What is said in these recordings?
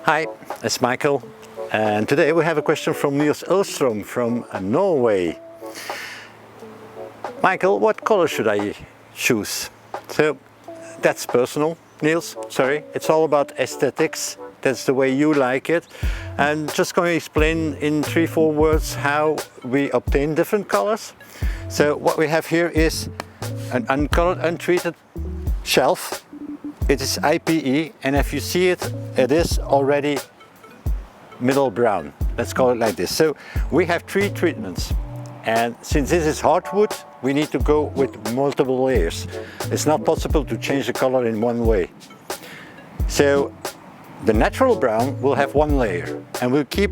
Hi, it's Michael, and today we have a question from Niels Elstrom from Norway. Michael, what color should I choose? So that's personal, Niels, sorry. It's all about aesthetics. That's the way you like it. I'm just going to explain in 3-4 words how we obtain different colors. So what we have here is an uncolored, untreated shelf. It is IPE, and if you see it, it is already middle brown. Let's call it like this. So we have 3 treatments. And since this is hardwood, we need to go with multiple layers. It's not possible to change the color in one way. So the natural brown will have 1 layer, and we'll keep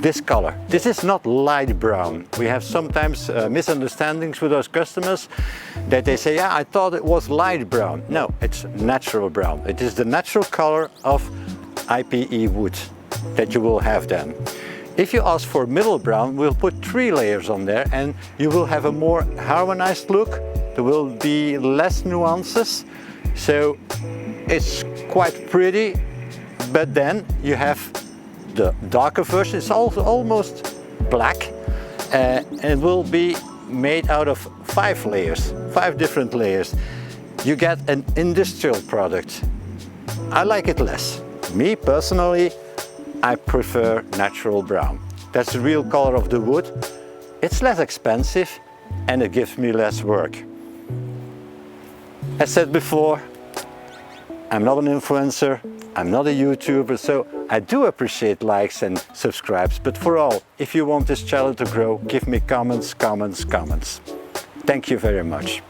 this color. This is not light brown. We have sometimes misunderstandings with those customers that they say, yeah, I thought it was light brown. No, it's natural brown. It is the natural color of IPE wood that you will have then. If you ask for middle brown, we'll put 3 layers on there, and you will have a more harmonized look. There will be less nuances, so it's quite pretty. But then you have the darker version. It's also almost black, and it will be made out of 5 layers, 5 different layers. You get an industrial product. I like it less. Me personally, I prefer natural brown. That's the real color of the wood. It's less expensive and it gives me less work. As said before, I'm not an influencer, I'm not a YouTuber, so I do appreciate likes and subscribes, but for all, if you want this channel to grow, give me comments, comments, comments. Thank you very much.